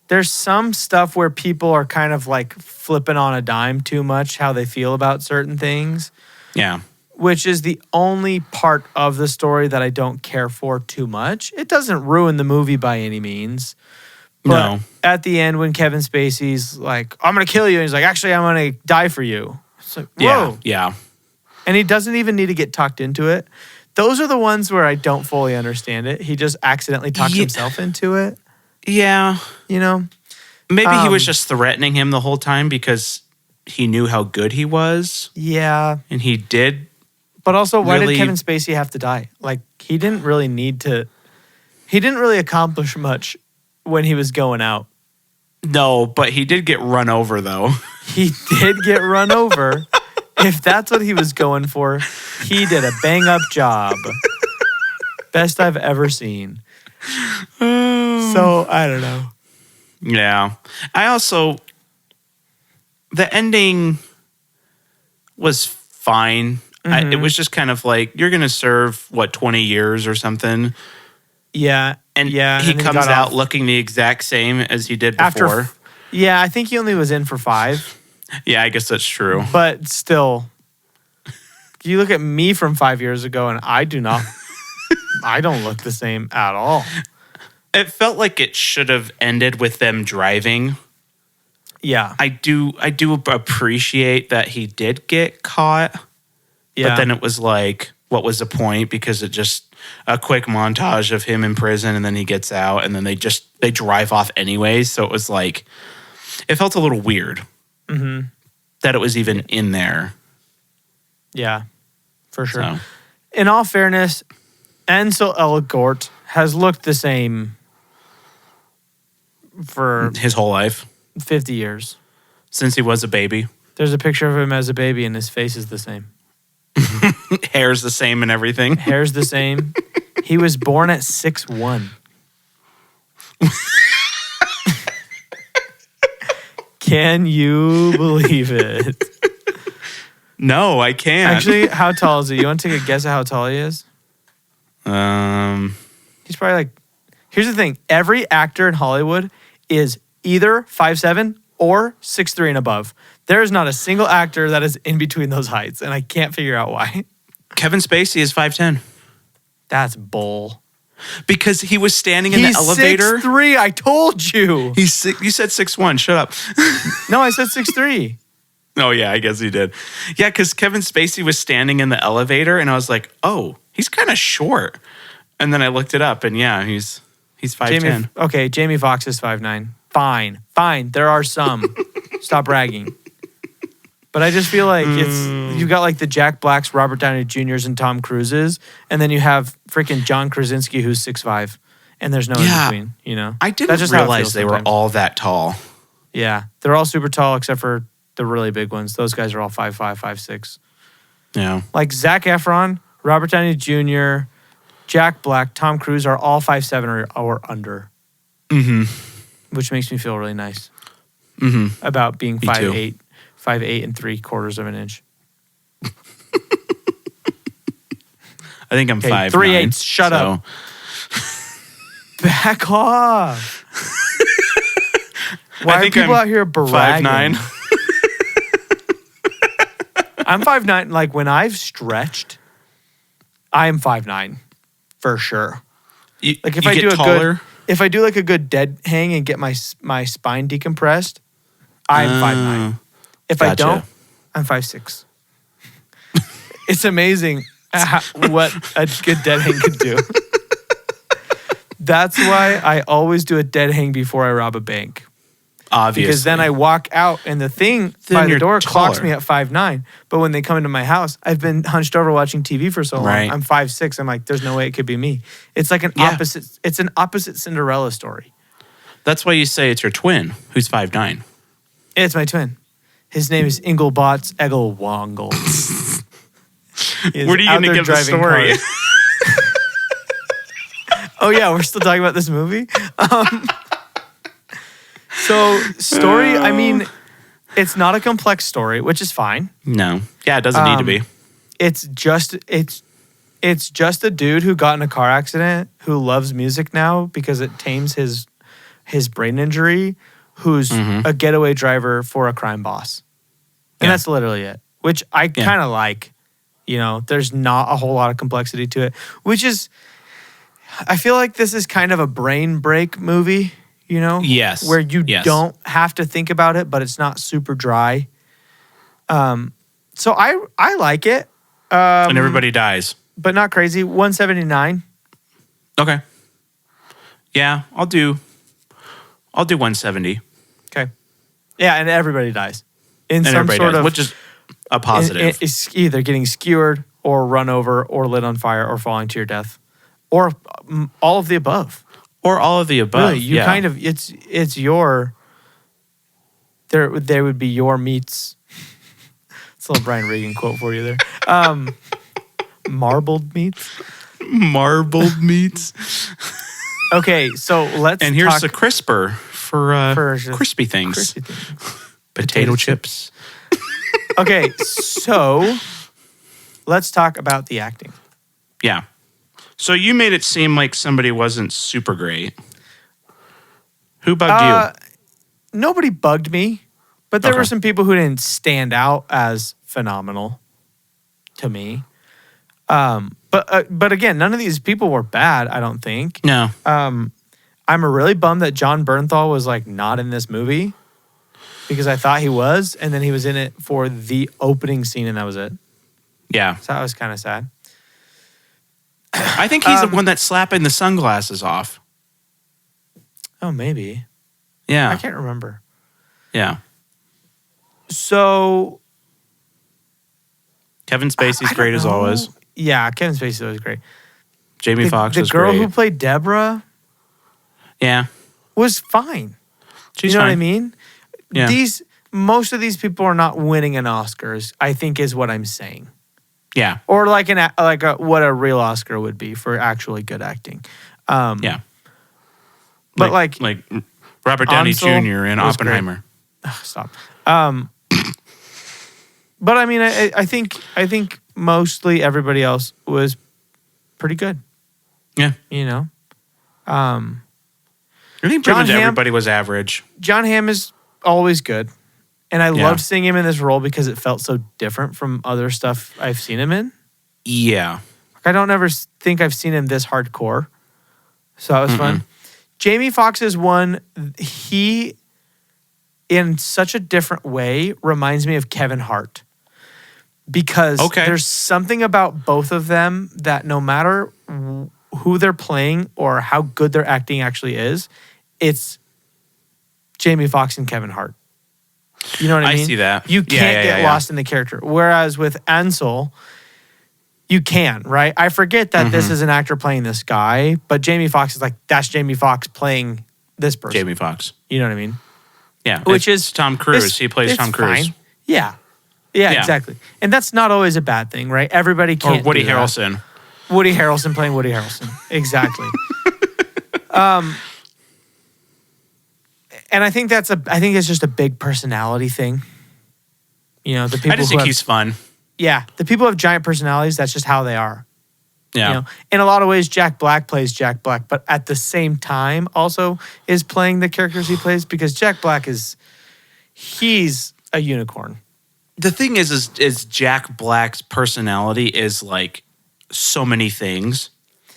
S1: There's some stuff where people are kind of like flipping on a dime too much how they feel about certain things.
S2: Yeah.
S1: Which is the only part of the story that I don't care for too much. It doesn't ruin the movie by any means. But
S2: No.
S1: at the end, when Kevin Spacey's like, I'm going to kill you. And he's like, actually, I'm going to die for you. It's like, whoa.
S2: Yeah.
S1: And he doesn't even need to get tucked into it. Those are the ones where I don't fully understand it. He just accidentally talks himself into it.
S2: Yeah.
S1: You know?
S2: Maybe he was just threatening him the whole time because he knew how good he was.
S1: Yeah.
S2: And he did.
S1: But also, why
S2: really,
S1: did Kevin Spacey have to die? Like, he didn't really need to. He didn't really accomplish much when he was going out.
S2: No, but he did get run over, though.
S1: He did get run over. If that's what he was going for, he did a bang-up job. Best I've ever seen. So, I don't know.
S2: Yeah. I also... The ending was fine. It was just kind of like, you're going to serve, 20 years or something?
S1: Yeah.
S2: And
S1: yeah,
S2: he
S1: and
S2: comes
S1: got
S2: out
S1: off.
S2: looking the exact same as he did before.
S1: Yeah, I think he only was in for 5.
S2: Yeah, I guess that's true.
S1: But still, you look at me from 5 years ago, and I don't look the same at all.
S2: It felt like it should have ended with them driving.
S1: Yeah.
S2: I do appreciate that he did get caught.
S1: Yeah.
S2: But then it was like, what was the point? Because it just a quick montage of him in prison, and then he gets out, and then they drive off anyways. So it was like, it felt a little weird that it was even in there.
S1: Yeah, for sure.
S2: So.
S1: In all fairness, Ansel Elgort has looked the same for
S2: His whole life.
S1: 50 years.
S2: Since he was a baby.
S1: There's a picture of him as a baby, and his face is the same.
S2: Hair's the same and everything.
S1: Hair's the same. He was born at 6'1". Can you believe it?
S2: No, I can't.
S1: Actually, how tall is he? You want to take a guess at how tall he is? He's probably like... Here's the thing. Every actor in Hollywood is either 5'7" or 6'3" and above. There is not a single actor that is in between those heights, and I can't figure out why.
S2: Kevin Spacey is 5'10".
S1: That's bull.
S2: Because he was standing in the elevator.
S1: He's 6'3", I told you.
S2: You said 6'1". Shut up.
S1: No, I said 6'3".
S2: Oh, yeah, I guess he did. Yeah, because Kevin Spacey was standing in the elevator, and I was like, oh, he's kind of short. And then I looked it up, and yeah, he's 5'10".
S1: Jamie Foxx is 5'9". Fine. There are some. Stop bragging. But I just feel like you've got like the Jack Blacks, Robert Downey Jr.'s, and Tom Cruises, and then you have freaking John Krasinski who's 6'5", and there's no in between. You know,
S2: I didn't realize they were all that tall.
S1: Yeah, they're all super tall except for the really big ones. Those guys are all 5'5", 5'6".
S2: Yeah,
S1: like Zac Efron, Robert Downey Jr., Jack Black, Tom Cruise are all 5'7" or under. Which makes me feel really nice about being 5'8". 5'8" and 3/4 inch.
S2: I think I'm 5'9".
S1: 3/8. Shut up. Back off. Why are people out here bragging?
S2: 5'9".
S1: I'm 5'9". Like when I've stretched, I am 5'9" for sure. Like if I do if I do like a good dead hang and get my spine decompressed, I'm 5'9". If I don't, I'm 5'6". It's amazing what a good dead hang could do. That's why I always do a dead hang before I rob a bank.
S2: Obviously.
S1: Because then I walk out and the thing by the door clocks me at 5'9". But when they come into my house, I've been hunched over watching TV for so long. I'm 5'6". I'm like, there's no way it could be me. It's like an opposite. It's an opposite Cinderella story.
S2: That's why you say it's your twin, who's 5'9".
S1: It's my twin. His name is Ingelbots Egelwongle.
S2: Where are you going to give the story?
S1: Oh yeah, we're still talking about this movie. So story, I mean, it's not a complex story, which is fine.
S2: No. Yeah, it doesn't need to be.
S1: It's just a dude who got in a car accident who loves music now because it tames his brain injury, who's a getaway driver for a crime boss. And that's literally it, which I kind of like. You know, there's not a whole lot of complexity to it, which is, I feel like this is kind of a brain break movie, you know?
S2: Yes.
S1: Where you don't have to think about it, but it's not super dry. So I like it.
S2: And everybody dies.
S1: But not crazy. 179.
S2: Okay. Yeah, I'll do 170.
S1: Okay. Yeah, and everybody dies.
S2: And
S1: some
S2: everybody
S1: sort
S2: dies,
S1: of,
S2: which is a positive.
S1: It's either getting skewered or run over or lit on fire or falling to your death. Or all of the above.
S2: Or all of the above.
S1: Really, you kind of, it's your, there would be your meats. It's a little Brian Regan quote for you there. Marbled meats.
S2: Marbled meats.
S1: Okay, so let's
S2: And here's
S1: talk
S2: the crisper for crispy things.
S1: crispy things.
S2: Potato chips.
S1: Okay, so let's talk about the acting.
S2: Yeah. So you made it seem like somebody wasn't super great. Who bugged you?
S1: Nobody bugged me, but there were some people who didn't stand out as phenomenal to me. But again, none of these people were bad, I don't think.
S2: No.
S1: I'm really bummed that John Bernthal was like not in this movie because I thought he was, and then he was in it for the opening scene, and that was it.
S2: Yeah.
S1: So that was kind of sad.
S2: I think he's the one that's slapping the sunglasses off.
S1: Oh, maybe.
S2: Yeah.
S1: I can't remember.
S2: Yeah.
S1: So
S2: Kevin Spacey's great as always.
S1: Yeah, Kevin Spacey was great.
S2: Jamie Foxx was
S1: great. The girl
S2: great.
S1: who played Deborah
S2: Yeah.
S1: was fine.
S2: She's
S1: you know
S2: fine.
S1: what I mean?
S2: Yeah.
S1: Most of these people are not winning an Oscars, I think is what I'm saying.
S2: Yeah.
S1: Or like what a real Oscar would be for actually good acting.
S2: Yeah.
S1: But
S2: like Robert Downey
S1: Ansel
S2: Jr. in
S1: was
S2: Oppenheimer.
S1: Stop. But I mean, I think mostly everybody else was pretty good.
S2: Yeah.
S1: You know,
S2: I think pretty
S1: John
S2: much
S1: Hamm-
S2: everybody was average.
S1: John Hamm is always good, and I
S2: Yeah.
S1: loved seeing him in this role because it felt so different from other stuff I've seen him in.
S2: Yeah.
S1: I don't ever think I've seen him this hardcore, so that was fun. Jamie Foxx is one. He, in such a different way, reminds me of Kevin Hart. Because there's something about both of them that no matter who they're playing or how good their acting actually is, it's Jamie Foxx and Kevin Hart. You know what I mean?
S2: I see that.
S1: You can't get lost in the character. Whereas with Ansel, you can, right? I forget that this is an actor playing this guy, but Jamie Foxx is like, that's Jamie Foxx playing this person.
S2: Jamie Foxx.
S1: You know what I mean?
S2: Yeah.
S1: Which
S2: is Tom Cruise. He plays Tom Cruise.
S1: Fine. Yeah, exactly. And that's not always a bad thing, right? Everybody can't.
S2: Or Woody
S1: do that.
S2: Harrelson.
S1: Woody Harrelson playing Woody Harrelson. Exactly. And I think it's just a big personality thing. You know, the people
S2: I just think he's fun.
S1: Yeah, the people have giant personalities. That's just how they are.
S2: Yeah.
S1: You know, in a lot of ways, Jack Black plays Jack Black, but at the same time, also is playing the characters he plays because Jack Black he's a unicorn.
S2: The thing is Jack Black's personality is like so many things.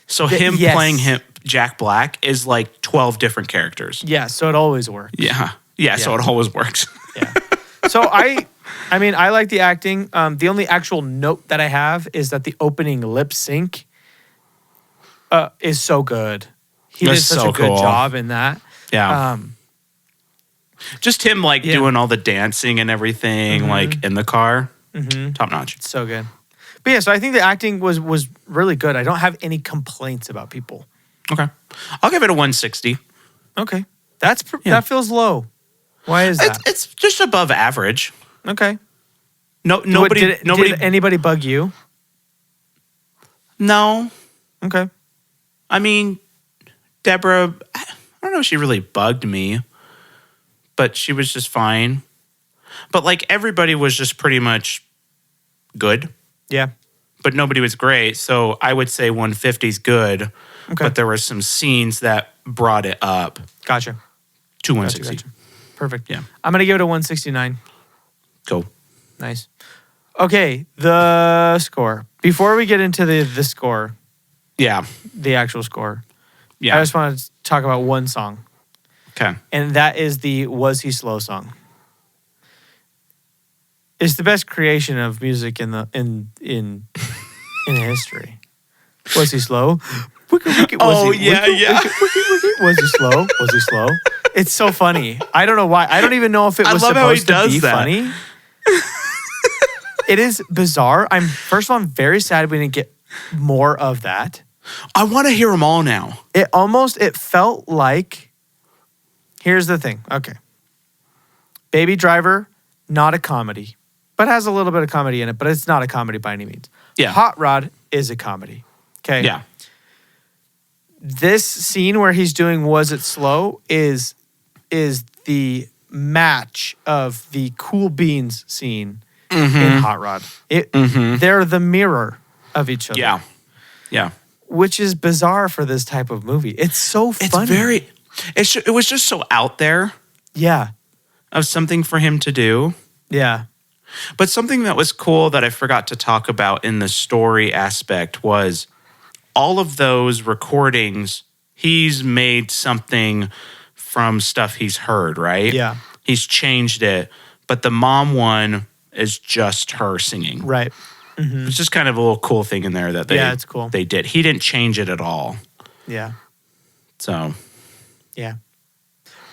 S2: So him playing Jack Black is like 12 different characters.
S1: Yeah, so it always works.
S2: Yeah. Yeah, so it always works.
S1: Yeah. So I mean, I like the acting. The only actual note that I have is that the opening lip sync is so good. He did such a good job in that.
S2: Yeah. Just him doing all the dancing and everything like in the car. Top notch.
S1: So good. But yeah, so I think the acting was really good. I don't have any complaints about people.
S2: Okay. I'll give it a 160.
S1: Okay. That feels low. Why is that?
S2: It's just above average.
S1: Okay.
S2: Nobody
S1: did anybody bug you?
S2: No.
S1: Okay.
S2: I mean, Deborah, I don't know if she really bugged me, but she was just fine. But like everybody was just pretty much good,
S1: Yeah.
S2: but nobody was great. So I would say 150 is good,
S1: Okay.
S2: but there were some scenes that brought it up
S1: Gotcha.
S2: to 160.
S1: Gotcha. Perfect.
S2: Yeah.
S1: I'm going to give it a 169.
S2: Go.
S1: Nice. Okay, the score. Before we get into the score,
S2: Yeah.
S1: the actual score,
S2: Yeah.
S1: I just want to talk about one song,
S2: Okay.
S1: and that is the Was He Slow song. It's the best creation of music in history. Was he slow?
S2: Oh, yeah.
S1: Was he slow? Was he slow? It's so funny. I don't know why. I don't even know if it was
S2: love how he
S1: supposed to be
S2: does that.
S1: funny. It is bizarre. First of all, I'm very sad we didn't get more of that.
S2: I want to hear them all now.
S1: It felt like, here's the thing. Okay. Baby Driver, not a comedy, but has a little bit of comedy in it, but it's not a comedy by any means.
S2: Yeah.
S1: Hot Rod is a comedy. Okay.
S2: Yeah.
S1: This scene where he's doing Was It Slow is the match of the Cool Beans scene in Hot Rod. They're the mirror of each other.
S2: Yeah. Yeah.
S1: Which is bizarre for this type of movie. It's so funny.
S2: It was just so out there
S1: Yeah.
S2: of something for him to do.
S1: Yeah.
S2: But something that was cool that I forgot to talk about in the story aspect was all of those recordings, he's made something from stuff he's heard, right?
S1: Yeah.
S2: He's changed it. But the mom one is just her singing.
S1: Right.
S2: It's just kind of a little cool thing in there that
S1: Yeah, it's cool.
S2: they did. He didn't change it at all.
S1: Yeah.
S2: So
S1: Yeah.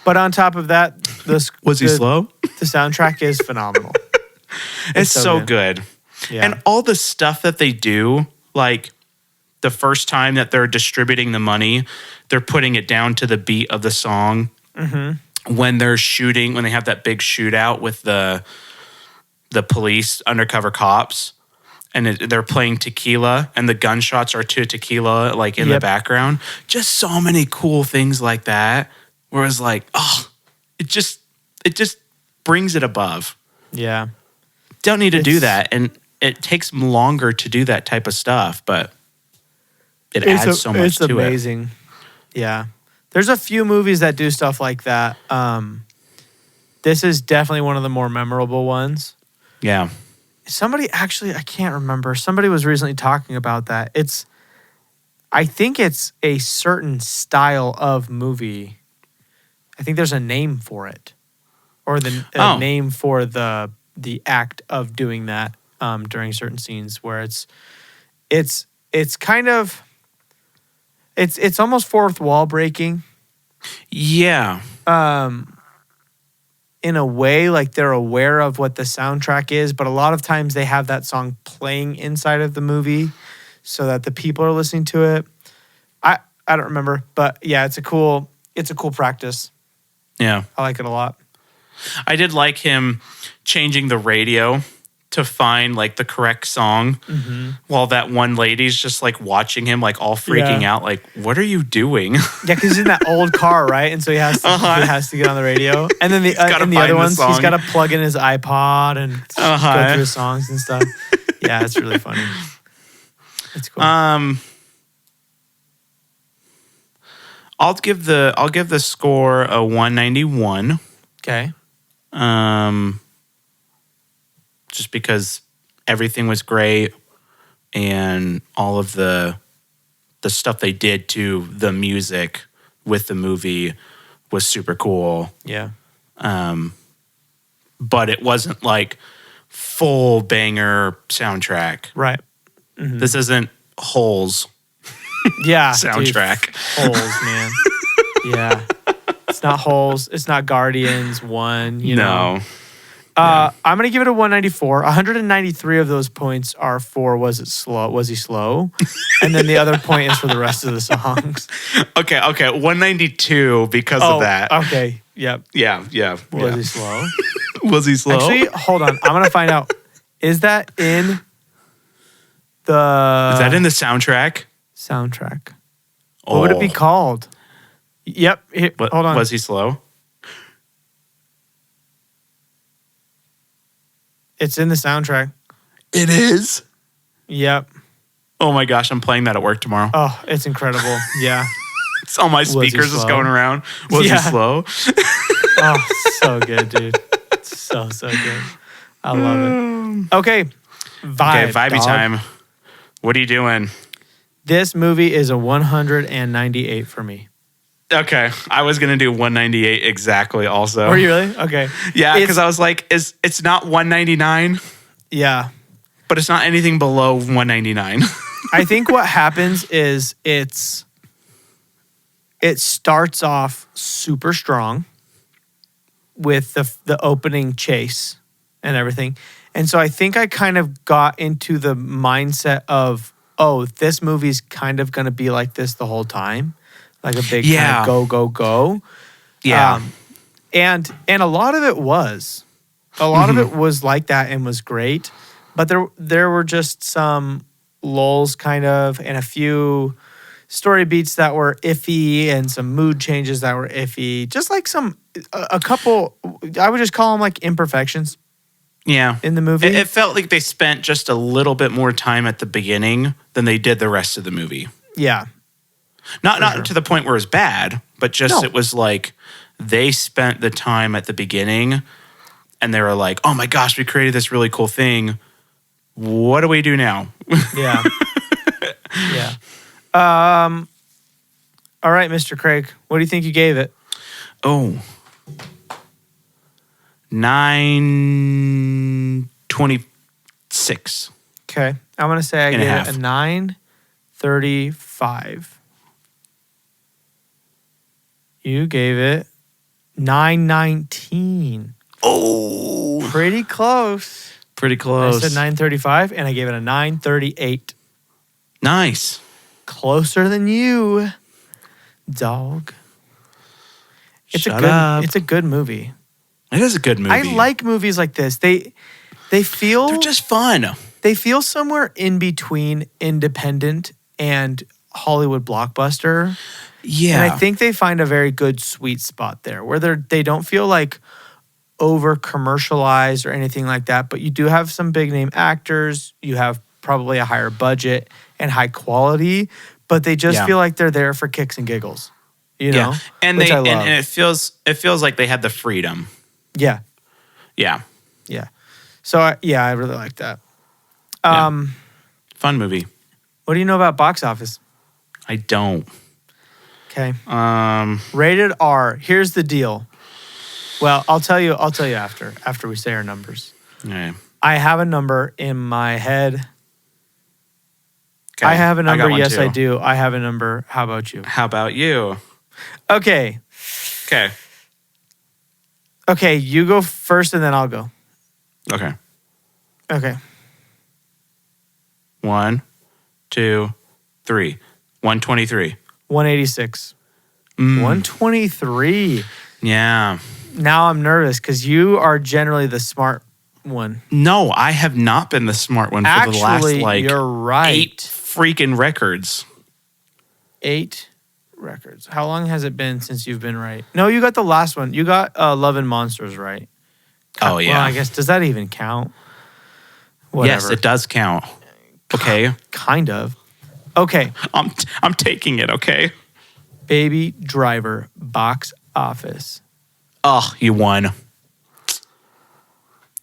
S1: But on top of that,
S2: was he slow?
S1: The soundtrack is phenomenal.
S2: It's so good.
S1: Yeah.
S2: And all the stuff that they do, like the first time that they're distributing the money, they're putting it down to the beat of the song. When they're shooting, when they have that big shootout with the police, undercover cops, and they're playing Tequila, and the gunshots are to Tequila, like in the background. Just so many cool things like that. Where it's like, oh, it just brings it above.
S1: Yeah.
S2: Don't need to do that, and it takes longer to do that type of stuff, but it adds so much to it.
S1: It's amazing. Yeah. There's a few movies that do stuff like that. This is definitely one of the more memorable ones.
S2: Yeah.
S1: Somebody actually, I can't remember. Somebody was recently talking about that. I think it's a certain style of movie. I think there's a name for it, or a name for the act of doing that during certain scenes where it's kind of it's almost fourth wall breaking.
S2: Yeah.
S1: In a way, like they're aware of what the soundtrack is, but a lot of times they have that song playing inside of the movie so that the people are listening to it. I don't remember, but yeah, it's a cool practice.
S2: Yeah.
S1: I like it a lot.
S2: I did like him changing the radio to find like the correct song while that one lady's just like watching him like all freaking out, like, what are you doing?
S1: Yeah, because he's in that old car, right? And so he has to get on the radio. And then the other ones, he's got to plug in his iPod and go through his songs and stuff. Yeah, it's really funny. It's cool.
S2: I'll give the score a 191.
S1: Okay.
S2: Just because everything was great and all of the stuff they did to the music with the movie was super cool.
S1: Yeah.
S2: But it wasn't like full banger soundtrack.
S1: Right.
S2: This isn't Holes
S1: Yeah.
S2: soundtrack.
S1: Dude, Holes, man. Yeah. It's not Holes. It's not Guardians 1, you know. I'm going to give it a 194. 193 of those points are for Was He Slow? And then the other point is for the rest of the songs.
S2: Okay. 192 because of that.
S1: Okay. Yep.
S2: Yeah.
S1: Was he slow?
S2: Was he slow?
S1: Actually, hold on. I'm going to find out. Is that in the...
S2: Is that in the soundtrack?
S1: Soundtrack. What would it be called? Yep. Here, hold on.
S2: Was he slow?
S1: It's in the soundtrack.
S2: It is.
S1: Yep.
S2: Oh my gosh, I'm playing that at work tomorrow.
S1: Oh, it's incredible. Yeah.
S2: It's on my speakers just going around. Was he slow?
S1: Oh, so good, dude. So good. I love it. Okay.
S2: Vibey
S1: dog.
S2: time. What are you doing?
S1: This movie is a 198 for me.
S2: Okay. I was going to do 198 exactly also.
S1: Were you really? Okay.
S2: Yeah, because I was like, it's not 199,
S1: Yeah.
S2: but it's not anything below 199.
S1: I think what happens is it starts off super strong with the opening chase and everything. And so I think I kind of got into the mindset of, oh, this movie's kind of going to be like this the whole time. Like a big kind of go, go, go.
S2: Yeah.
S1: And a lot of it was. A lot of it was like that and was great. But there were just some lulls kind of and a few story beats that were iffy and some mood changes that were iffy. Just like a couple, I would just call them like imperfections.
S2: Yeah.
S1: In the movie.
S2: It felt like they spent just a little bit more time at the beginning than they did the rest of the movie.
S1: Yeah.
S2: Not to the point where it's bad, but just it was like they spent the time at the beginning and they were like, oh my gosh, we created this really cool thing. What do we do now?
S1: Yeah. Yeah. All right, Mr. Craig, what do you think you gave it?
S2: Oh. 926.
S1: Okay. I'm going to say I gave it a 935. You gave it 919.
S2: Oh.
S1: Pretty close.
S2: Pretty close.
S1: I said 935 and I gave it a 938.
S2: Nice.
S1: Closer than you, dog. It's
S2: Shut up.
S1: It's a good movie.
S2: It is a good movie.
S1: I like movies like this. They're
S2: just fun.
S1: They feel somewhere in between independent and Hollywood blockbuster.
S2: Yeah.
S1: And I think they find a very good sweet spot there where they don't feel like over commercialized or anything like that, but you do have some big name actors, you have probably a higher budget and high quality, but they just feel like they're there for kicks and giggles. You know?
S2: And
S1: which I love.
S2: and it feels like they had the freedom.
S1: Yeah.
S2: Yeah.
S1: Yeah. So I really like that.
S2: Fun movie.
S1: What do you know about box office?
S2: I don't.
S1: Okay. Rated R. Here's the deal. Well, I'll tell you after we say our numbers.
S2: Okay.
S1: I have a number in my head.
S2: Okay.
S1: I have a number. Yes,
S2: too.
S1: I do. I have a number. How about you?
S2: How about you?
S1: Okay.
S2: Okay.
S1: Okay, you go first and then I'll go.
S2: Okay.
S1: Okay.
S2: 1, 2, 3. 123.
S1: 186. 123.
S2: Yeah.
S1: Now I'm nervous because you are generally the smart one.
S2: No, I have not been the smart one for the last
S1: you're right.
S2: 8 freaking records.
S1: 8 records. How long has it been since you've been right? No, you got the last one. You got Love and Monsters right.
S2: Oh, yeah.
S1: Well, I guess, does that even count? Whatever.
S2: Yes, it does count. Okay.
S1: Kind of. Okay.
S2: I'm taking it, okay?
S1: Baby Driver, box office.
S2: Oh, you won.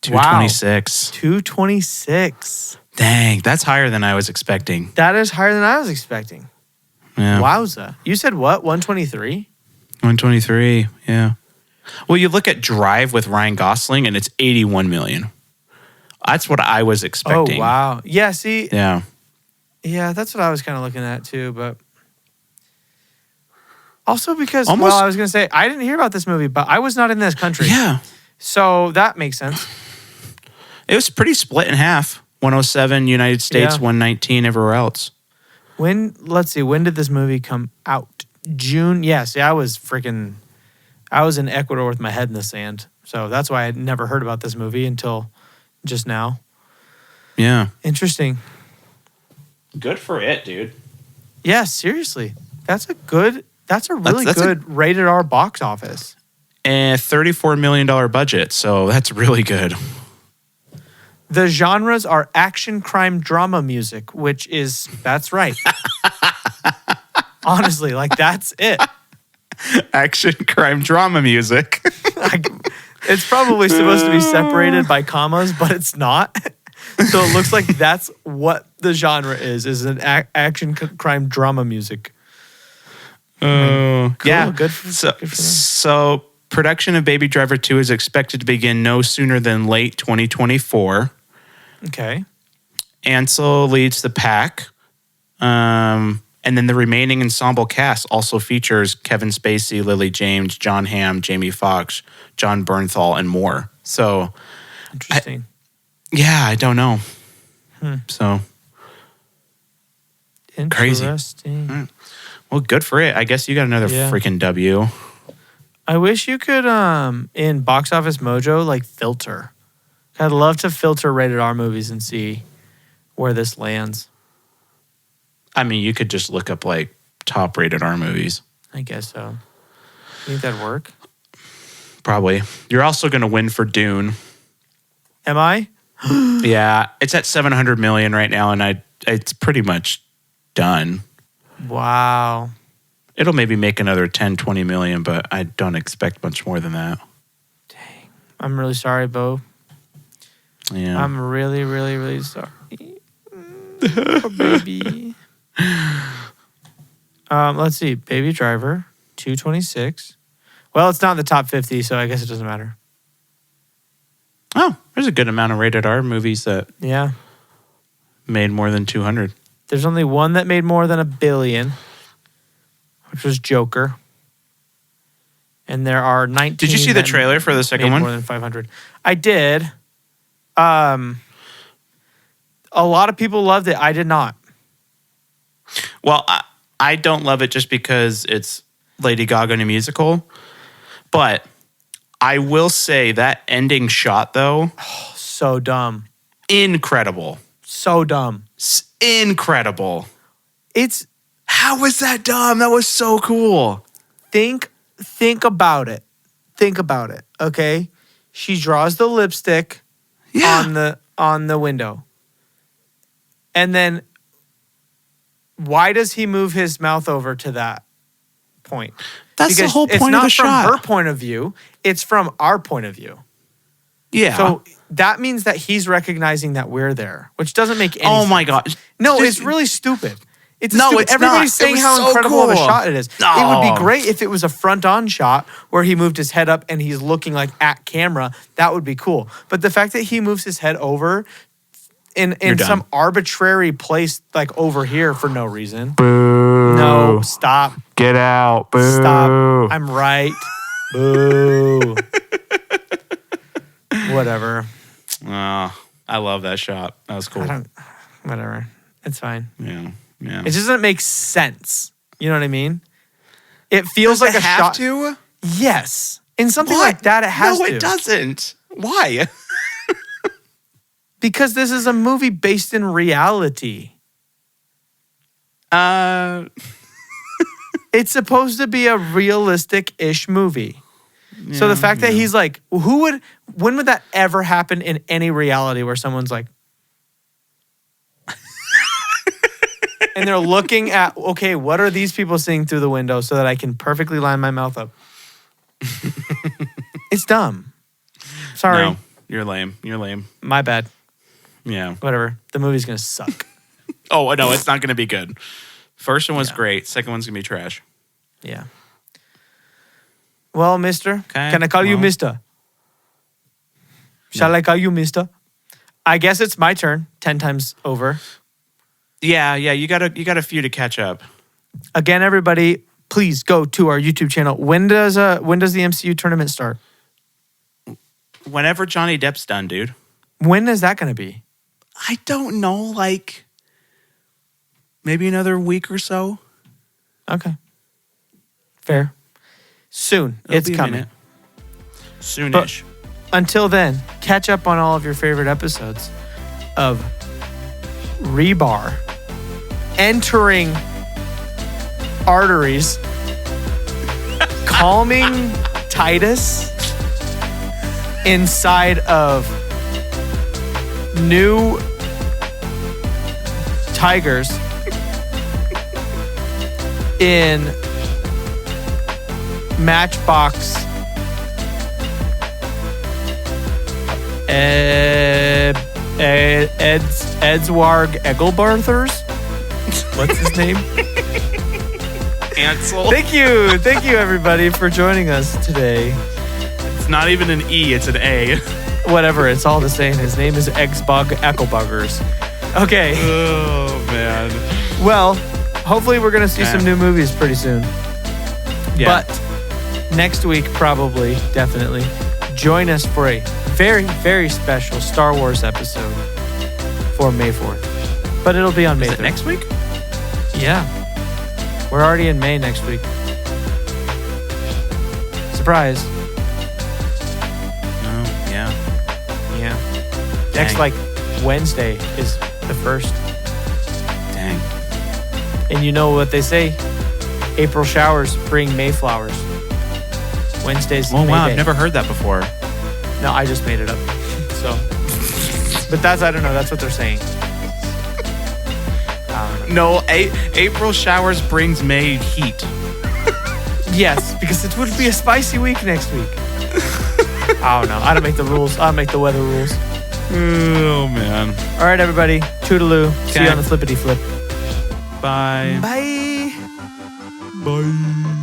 S2: 226.
S1: 226.
S2: Dang, that's higher than I was expecting.
S1: That is higher than I was expecting.
S2: Yeah.
S1: Wowza. You said what? 123?
S2: 123, yeah. Well, you look at Drive with Ryan Gosling and it's 81 million. That's what I was expecting.
S1: Oh, wow. Yeah, see.
S2: Yeah.
S1: Yeah, that's what I was kind of looking at too, but also because, I was going to say, I didn't hear about this movie, but I was not in this country.
S2: Yeah.
S1: So that makes sense.
S2: It was pretty split in half. 107 United States, 119 everywhere else.
S1: Let's see, when did this movie come out? June? Yes, I was in Ecuador with my head in the sand. So that's why I had never heard about this movie until just now.
S2: Yeah.
S1: Interesting.
S2: Good for it, dude.
S1: Yeah, seriously. That's a good That's a really good rated R box office.
S2: And $34 million budget, so that's really good.
S1: The genres are action, crime, drama music, that's right. Honestly, like that's it.
S2: Action, crime, drama music.
S1: It's probably supposed to be separated by commas, but it's not. So it looks like that's what the genre is an action, crime, drama music.
S2: Cool. Yeah.
S1: Good for them.
S2: So production of Baby Driver 2 is expected to begin no sooner than late 2024.
S1: Okay.
S2: Ansel leads the pack. And then the remaining ensemble cast also features Kevin Spacey, Lily James, John Hamm, Jamie Foxx, John Bernthal, and more. So
S1: interesting.
S2: I don't know. So crazy.
S1: Interesting.
S2: Well, good for it. I guess you got another freaking W.
S1: I wish you could, in Box Office Mojo, like filter. I'd love to filter rated R movies and see where this lands.
S2: I mean, you could just look up like top rated R movies.
S1: I guess so. You think that'd work?
S2: Probably. You're also going to win for Dune.
S1: Am I?
S2: Yeah, it's at 700 million right now, and it's pretty much done.
S1: Wow.
S2: It'll maybe make another 10, 20 million, but I don't expect much more than that.
S1: Dang. I'm really sorry, Bo.
S2: Yeah.
S1: I'm really, really, really sorry. Poor baby. Let's see. Baby Driver, 226. Well, it's not in the top 50, so I guess it doesn't matter.
S2: Oh, there's a good amount of rated R movies that made more than 200.
S1: There's only one that made more than $1 billion, which was Joker. And there are 19.
S2: Did you see the trailer for the second one?
S1: More than 500. I did. A lot of people loved it. I did not.
S2: Well, I don't love it just because it's Lady Gaga in a musical. But I will say that ending shot, though.
S1: Oh, so dumb.
S2: Incredible.
S1: So dumb.
S2: Incredible. How was that dumb? That was so cool.
S1: Think about it. Think about it. Okay? She draws the lipstick on the window. And then why does he move his mouth over to that point?
S2: That's because the whole point of the shot.
S1: It's not from her point of view. It's from our point of view.
S2: Yeah.
S1: So that means that he's recognizing that we're there, which doesn't make any sense.
S2: Oh my God.
S1: No, it's really stupid. It's
S2: It's
S1: everybody's saying how
S2: so
S1: incredible
S2: cool.
S1: of a shot it is. It would be great if it was a front-on shot where he moved his head up and he's looking like at camera. That would be cool. But the fact that he moves his head over in some arbitrary place like over here for no reason.
S2: Boo.
S1: No, stop.
S2: Get out. Boo.
S1: Stop. I'm right. Boo. Whatever.
S2: Oh, I love that shot. That was cool.
S1: Whatever. It's fine.
S2: Yeah. Yeah.
S1: It just doesn't make sense. You know what I mean? It feels like a shot.
S2: To?
S1: Yes. In something like that, it has to.
S2: No, it doesn't. Why?
S1: Because this is a movie based in reality. It's supposed to be a realistic-ish movie. Yeah, so the fact that he's like, when would that ever happen in any reality where someone's like, and they're looking at, okay, what are these people seeing through the window so that I can perfectly line my mouth up? It's dumb. Sorry.
S2: No, you're lame. You're lame.
S1: My bad.
S2: Yeah.
S1: Whatever. The movie's going to suck.
S2: Oh, no, it's not going to be good. First one was great. Second one's going to be trash.
S1: Yeah. Well, mister,
S2: okay.
S1: Can I call you mister? Shall I call you mister? I guess it's my turn 10 times over.
S2: Yeah, you got a few to catch up.
S1: Again, everybody, please go to our YouTube channel. When does the MCU tournament start?
S2: Whenever Johnny Depp's done, dude.
S1: When is that going to be?
S2: I don't know, like maybe another week or so.
S1: Okay. Fair. Soon. It's coming.
S2: Soonish.
S1: But until then, catch up on all of your favorite episodes of Rebar entering arteries calming Titus inside of new tigers in Matchbox Edswarg Egelbarthers. What's his name?
S2: Ansel.
S1: Thank you everybody for joining us today.
S2: It's not even an E, it's an A.
S1: Whatever, it's all the same. His name is Eggsbug Ecklebuggers. Okay.
S2: Oh man.
S1: Well, hopefully we're gonna see some new movies pretty soon.
S2: Yeah.
S1: But next week, probably, definitely, join us for a very, very special Star Wars episode for May 4th. But it'll be on May 3rd.
S2: Is it next week?
S1: Yeah. We're already in May next week. Surprise.
S2: Oh, yeah.
S1: Yeah. Next, like, Wednesday is the 1st.
S2: Dang.
S1: And you know what they say? April showers bring May flowers. Wednesday's
S2: Oh,
S1: May
S2: wow.
S1: Day.
S2: I've never heard that before.
S1: No, I just made it up. So, but that's, I don't know. That's what they're saying. I don't know.
S2: No, April showers brings May heat.
S1: Yes, because it would be a spicy week next week. I don't know. I don't make the rules. I make the weather rules.
S2: Oh, man.
S1: All right, everybody. Toodaloo. See you
S2: Okay.
S1: on the flippity flip.
S2: Bye.
S1: Bye.
S2: Bye.